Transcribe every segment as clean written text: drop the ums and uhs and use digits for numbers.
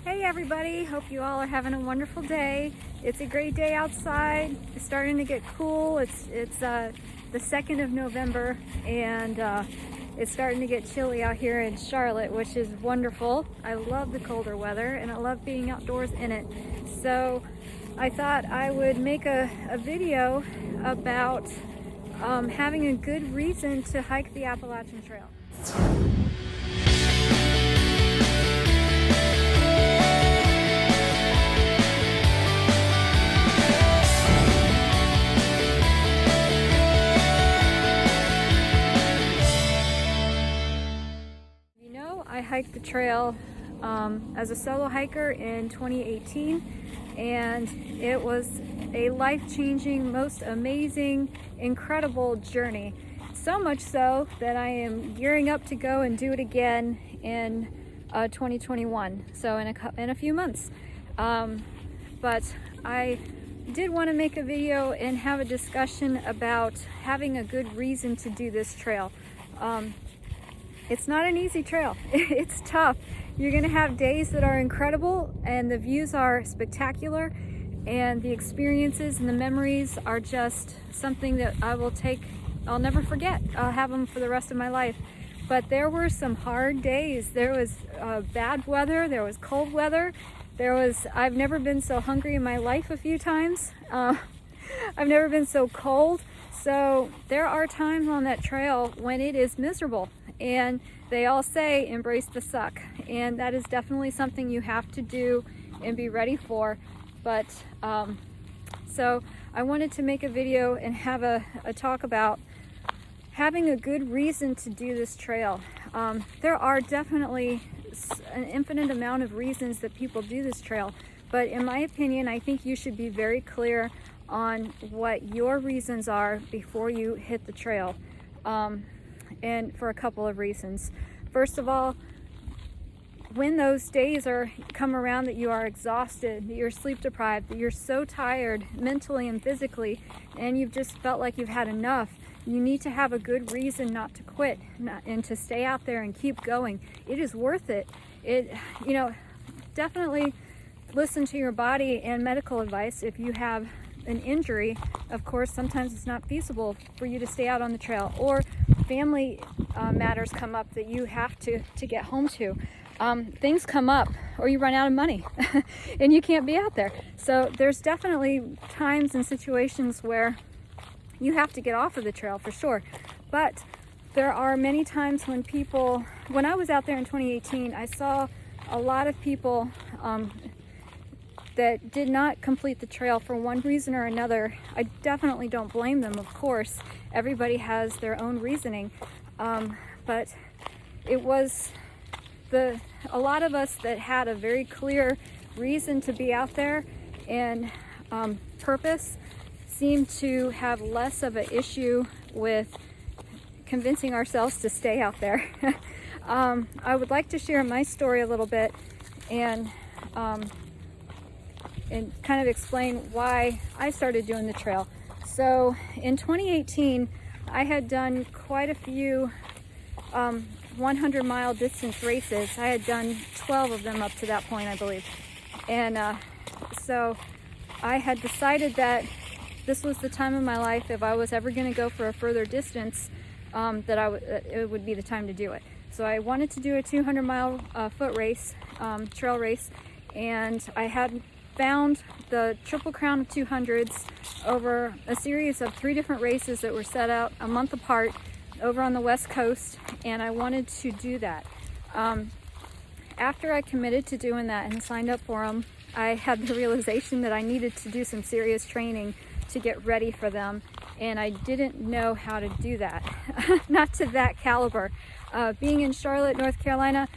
Hey everybody, hope you all are having a wonderful day. It's a great day outside. It's starting to get cool. It's the 2nd of November and it's starting to get chilly out here in Charlotte, which is wonderful. I love the colder weather and I love being outdoors in it. So I thought I would make a video about having a good reason to hike the Appalachian Trail. I hiked the trail as a solo hiker in 2018, and it was a life-changing, most amazing, incredible journey. So much so that I am gearing up to go and do it again in 2021, so in a few months. But I did want to make a video and have a discussion about having a good reason to do this trail. It's not an easy trail. It's tough. You're gonna have days that are incredible and the views are spectacular and the experiences and the memories are just something that I'll never forget. I'll have them for the rest of my life. But there were some hard days. There was bad weather, there was cold weather, I've never been so hungry in my life a few times. I've never been so cold. So there are times on that trail when it is miserable, and they all say embrace the suck, and that is definitely something you have to do and be ready for. But so I wanted to make a video and have a talk about having a good reason to do this trail. There are definitely an infinite amount of reasons that people do this trail, but in my opinion, I think you should be very clear on what your reasons are before you hit the trail, and for a couple of reasons. First of all, when those days come around that you are exhausted, that you're sleep deprived, that you're so tired mentally and physically, and you've just felt like you've had enough, you need to have a good reason not to quit and to stay out there and keep going. It is worth it. Definitely listen to your body and medical advice. If you have an injury, of course, sometimes it's not feasible for you to stay out on the trail, or family matters come up that you have to get home to. Things come up, or you run out of money and you can't be out there. So there's definitely times and situations where you have to get off of the trail for sure. But there are many times when I was out there in 2018, I saw a lot of people that did not complete the trail for one reason or another. I definitely don't blame them, of course. Everybody has their own reasoning. But it was a lot of us that had a very clear reason to be out there and purpose seemed to have less of an issue with convincing ourselves to stay out there. I would like to share my story a little bit and kind of explain why I started doing the trail. So in 2018, I had done quite a few 100-mile distance races. I had done 12 of them up to that point, I believe. And so I had decided that this was the time of my life, if I was ever going to go for a further distance, it would be the time to do it. So I wanted to do a 200-mile foot race, trail race, and I had found the Triple Crown of 200s over a series of 3 different races that were set out a month apart over on the West Coast, and I wanted to do that. After I committed to doing that and signed up for them, I had the realization that I needed to do some serious training to get ready for them, and I didn't know how to do that. Not to that caliber. Being in Charlotte, North Carolina,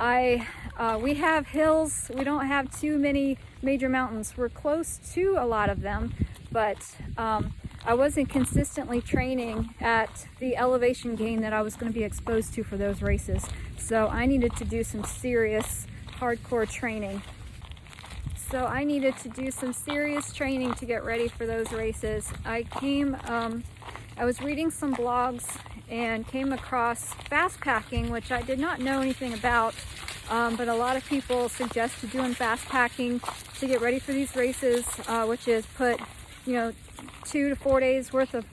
we have hills. We don't have too many major mountains. We're close to a lot of them, but I wasn't consistently training at the elevation gain that I was going to be exposed to for those races. So I needed to do some serious hardcore training. So I needed to do some serious training to get ready for those races. I was reading some blogs and came across fast packing, which I did not know anything about. but a lot of people suggest doing fast packing to get ready for these races, which is put, 2 to 4 days worth of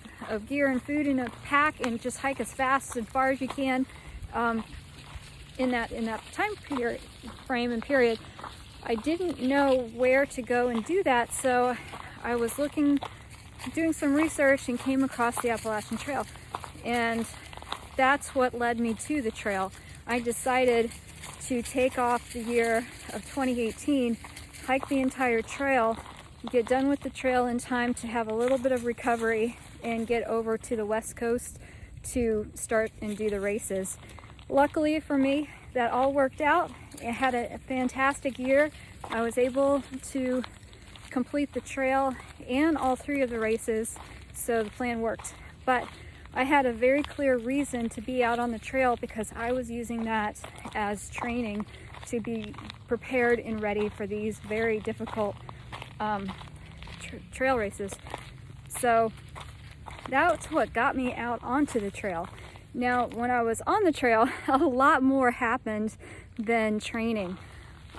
gear and food in a pack and just hike as fast and far as you can in that time frame and period. I didn't know where to go and do that, so I was doing some research and came across the Appalachian Trail, and that's what led me to the trail. I decided to take off the year of 2018, hike the entire trail, get done with the trail in time to have a little bit of recovery and get over to the West Coast to start and do the races. Luckily for me, that all worked out. I had a fantastic year. I was able to complete the trail and all 3 of the races, so the plan worked. But I had a very clear reason to be out on the trail because I was using that as training to be prepared and ready for these very difficult trail races. So that's what got me out onto the trail. Now, when I was on the trail, a lot more happened than training.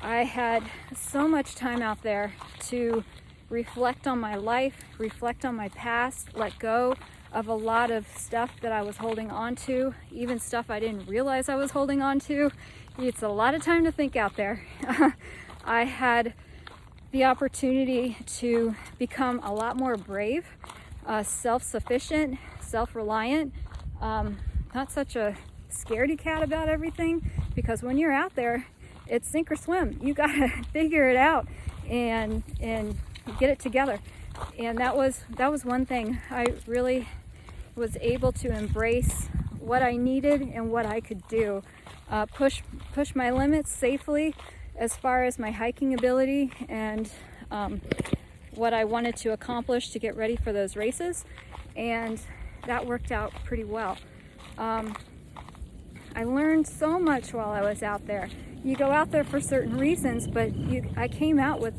I had so much time out there to reflect on my life, reflect on my past, let go of a lot of stuff that I was holding on to, even stuff I didn't realize I was holding on to. It's a lot of time to think out there. I had the opportunity to become a lot more brave, self-sufficient, self-reliant, not such a scaredy cat about everything, because when you're out there, it's sink or swim. You gotta figure it out and get it together. And that was one thing. I really was able to embrace what I needed and what I could do, push my limits safely as far as my hiking ability and what I wanted to accomplish to get ready for those races, and that worked out pretty well. I learned so much while I was out there. You go out there for certain reasons, but I came out with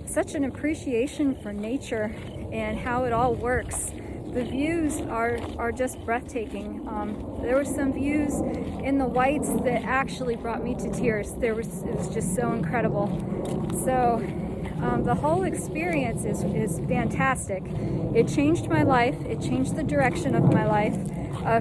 such an appreciation for nature and how it all works. The views are just breathtaking. There were some views in the whites that actually brought me to tears. It was just so incredible. So the whole experience is fantastic. It changed my life. It changed the direction of my life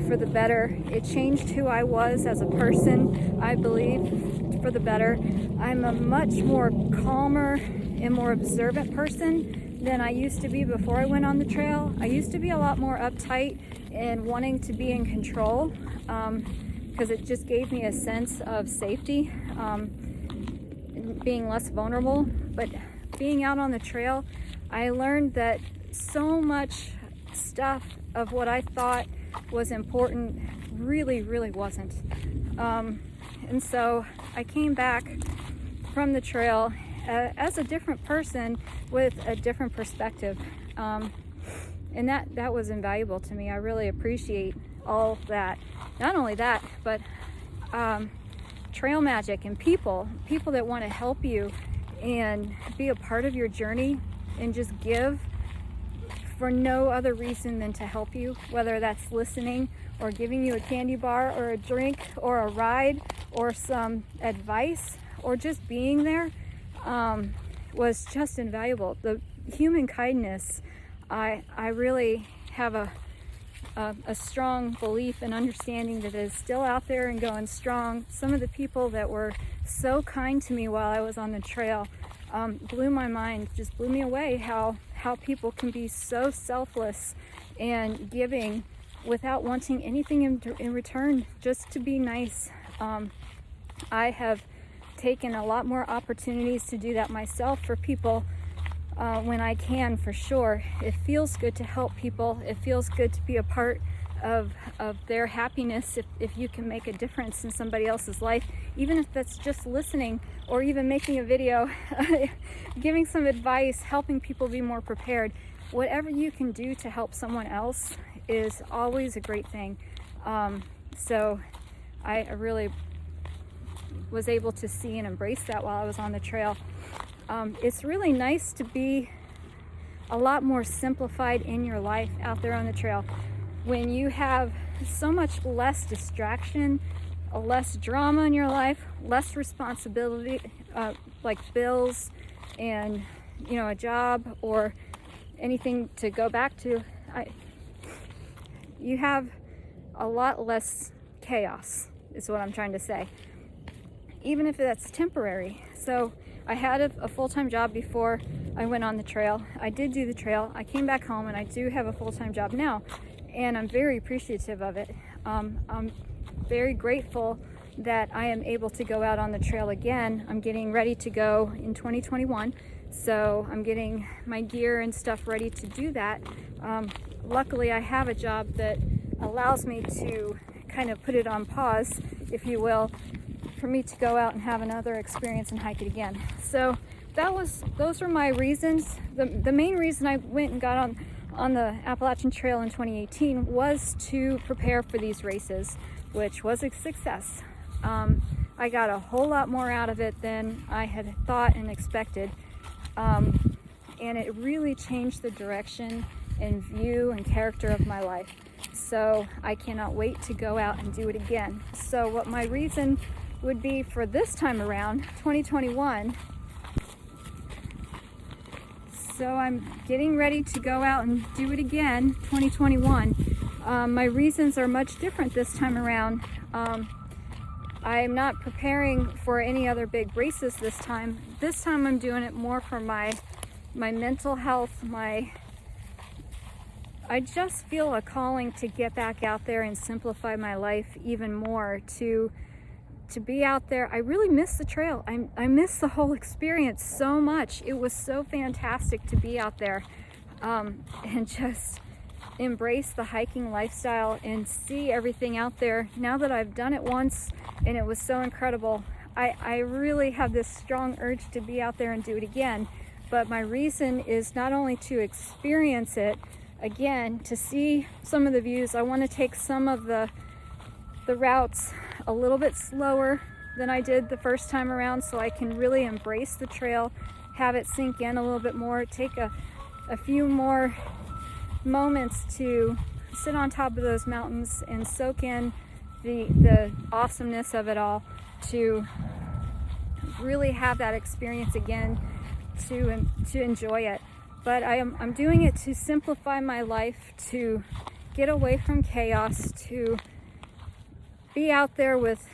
for the better. It changed who I was as a person, I believe, for the better. I'm a much more calmer and more observant person than I used to be before I went on the trail. I used to be a lot more uptight and wanting to be in control because it just gave me a sense of safety, being less vulnerable. But being out on the trail, I learned that so much stuff of what I thought was important really, really wasn't. And so I came back from the trail as a different person with a different perspective. And that was invaluable to me. I really appreciate all that. Not only that, but trail magic and people that want to help you and be a part of your journey and just give for no other reason than to help you, whether that's listening or giving you a candy bar or a drink or a ride or some advice or just being there, was just invaluable. The human kindness, I really have a strong belief and understanding that is still out there and going strong. Some of the people that were so kind to me while I was on the trail blew my mind, just blew me away how people can be so selfless and giving without wanting anything in return, just to be nice. I have taken a lot more opportunities to do that myself for people when I can, for sure. It feels good to help people. It feels good to be a part of their happiness if you can make a difference in somebody else's life, even if that's just listening or even making a video, giving some advice, helping people be more prepared. Whatever you can do to help someone else is always a great thing. So I really was able to see and embrace that while I was on the trail. It's really nice to be a lot more simplified in your life out there on the trail when you have so much less distraction less drama in your life, less responsibility, like bills and, you know, a job or anything to go back to. You have a lot less chaos, is what I'm trying to say, even if that's temporary. So I had a full-time job before I went on the trail. I did do the trail. I came back home, and I do have a full-time job now, and I'm very appreciative of it. I'm very grateful that I am able to go out on the trail again. I'm getting ready to go in 2021, so I'm getting my gear and stuff ready to do that. Luckily, I have a job that allows me to kind of put it on pause, if you will, for me to go out and have another experience and hike it again. So those were my reasons. The main reason I went and got on the Appalachian Trail in 2018 was to prepare for these races, which was a success. I got a whole lot more out of it than I had thought and expected, and it really changed the direction and view and character of my life. So I cannot wait to go out and do it again. So what my reason would be for this time around, 2021, so I'm getting ready to go out and do it again, 2021. My reasons are much different this time around. I'm not preparing for any other big races this time. This time I'm doing it more for my mental health. I just feel a calling to get back out there and simplify my life even more, to be out there. I really miss the trail. I miss the whole experience so much. It was so fantastic to be out there and just embrace the hiking lifestyle and see everything out there. Now that I've done it once and it was so incredible, I really have this strong urge to be out there and do it again. But my reason is not only to experience it again, to see some of the views. I want to take some of the routes a little bit slower than I did the first time around, so I can really embrace the trail, have it sink in a little bit more, take a few more moments to sit on top of those mountains and soak in the awesomeness of it all, to really have that experience again, to enjoy it. But I'm doing it to simplify my life, to get away from chaos, to be out there with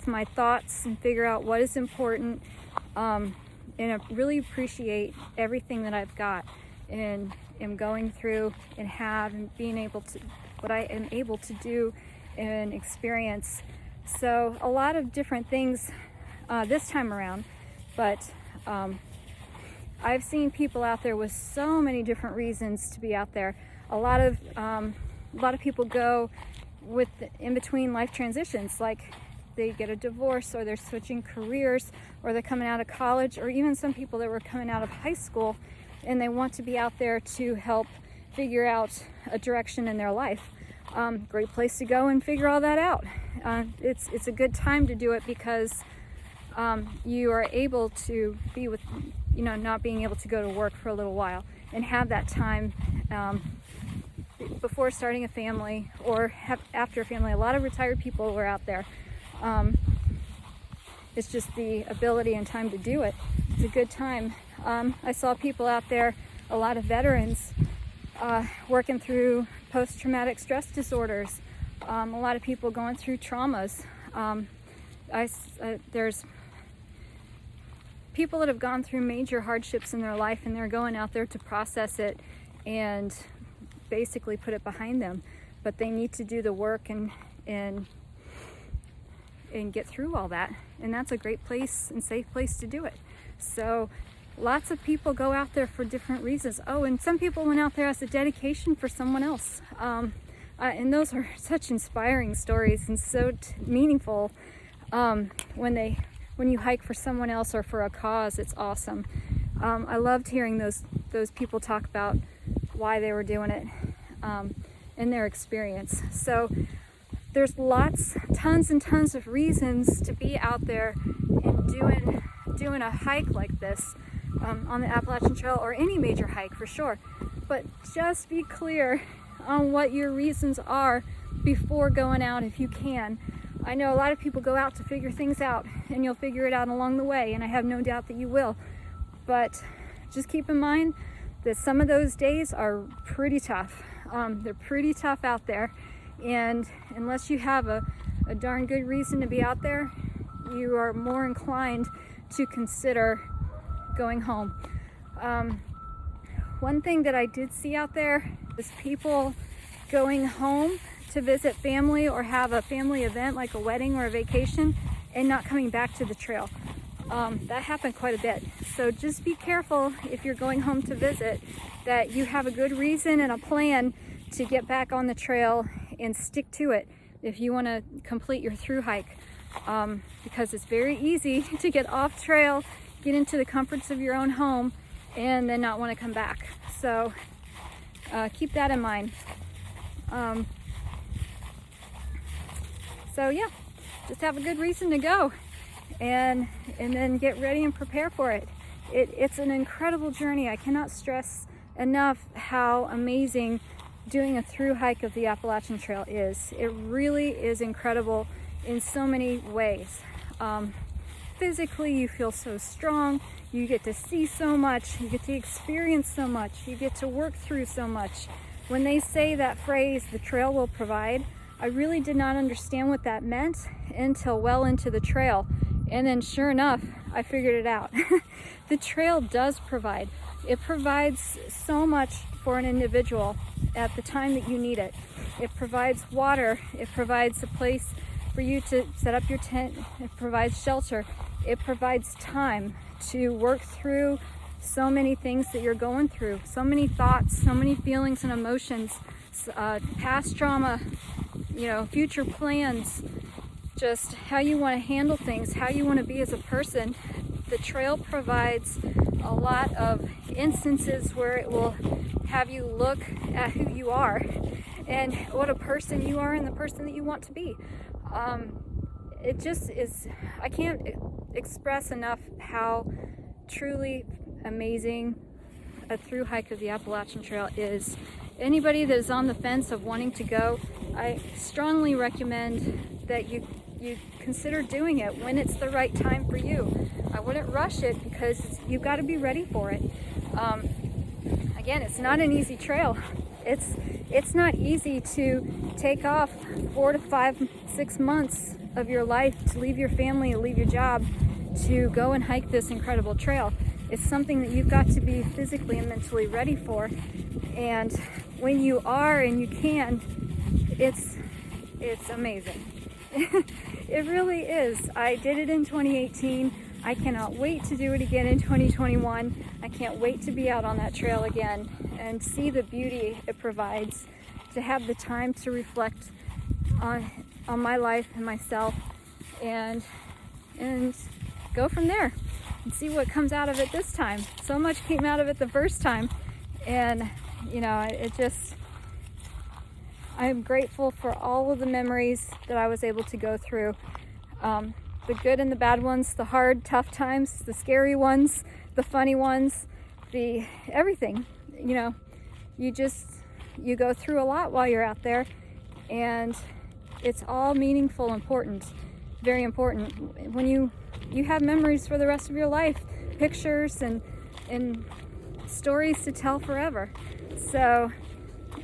my thoughts and figure out what is important, and I really appreciate everything that I've got and am going through and have, and being able to, what I am able to do and experience. So a lot of different things this time around, but I've seen people out there with so many different reasons to be out there. A lot of people go with in between life transitions, like they get a divorce, or they're switching careers, or they're coming out of college, or even some people that were coming out of high school and they want to be out there to help figure out a direction in their life. Great place to go and figure all that out. It's a good time to do it because you are able to be with, not being able to go to work for a little while and have that time before starting a family or after a family. A lot of retired people were out there. It's just the ability and time to do it. It's a good time. I saw people out there, a lot of veterans, working through post-traumatic stress disorders. A lot of people going through traumas. There's people that have gone through major hardships in their life, and they're going out there to process it and basically put it behind them. But they need to do the work and get through all that. And that's a great place and safe place to do it. So lots of people go out there for different reasons. Oh, and some people went out there as a dedication for someone else. And those are such inspiring stories and so meaningful. When you hike for someone else or for a cause, it's awesome. I loved hearing those people talk about why they were doing it and their experience. So there's tons and tons of reasons to be out there and doing a hike like this on the Appalachian Trail, or any major hike for sure. But just be clear on what your reasons are before going out if you can. I know a lot of people go out to figure things out, and you'll figure it out along the way, and I have no doubt that you will. But just keep in mind that some of those days are pretty tough. They're pretty tough out there, and unless you have a darn good reason to be out there, you are more inclined to consider going home. One thing that I did see out there is people going home to visit family or have a family event like a wedding or a vacation and not coming back to the trail. That happened quite a bit. So just be careful if you're going home to visit that you have a good reason and a plan to get back on the trail and stick to it if you want to complete your thru hike. Because it's very easy to get off trail, get into the comforts of your own home, and then not want to come back. So keep that in mind. So yeah, just have a good reason to go, and then get ready and prepare for it. It's an incredible journey. I cannot stress enough how amazing doing a thru hike of the Appalachian Trail is. It really is incredible in so many ways. Physically, you feel so strong. You get to see so much. You get to experience so much. You get to work through so much. When they say that phrase, "the trail will provide," I really did not understand what that meant until well into the trail. And then sure enough, I figured it out. The trail does provide. It provides so much for an individual at the time that you need it. It provides water. It provides a place for you to set up your tent. It provides shelter. It provides time to work through so many things that you're going through, so many thoughts, so many feelings and emotions, past trauma, future plans, just how you want to handle things, how you want to be as a person. The trail provides a lot of instances where it will have you look at who you are and what a person you are and the person that you want to be. It just is, I can't express enough how truly amazing a thru hike of the Appalachian Trail is. Anybody that is on the fence of wanting to go, I strongly recommend that you consider doing it when it's the right time for you. I wouldn't rush it because you've got to be ready for it. Again, it's not an easy trail. It's not easy to take off 4 to 5, 6 months of your life to leave your family and leave your job to go and hike this incredible trail. It's something that you've got to be physically and mentally ready for. And when you are and you can, it's amazing. It really is. I did it in 2018. I cannot wait to do it again in 2021. I can't wait to be out on that trail again and see the beauty it provides, to have the time to reflect on my life and myself, and go from there and see what comes out of it this time. So much came out of it the first time, and I'm grateful for all of the memories that I was able to go through. The good and the bad ones, the hard, tough times, the scary ones, the funny ones, the everything. You go through a lot while you're out there, and it's all meaningful, important, very important. When you have memories for the rest of your life, pictures and stories to tell forever. So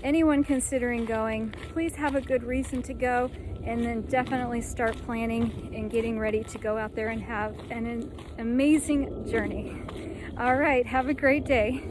anyone considering going, please have a good reason to go, and then definitely start planning and getting ready to go out there and have an amazing journey. All right, have a great day.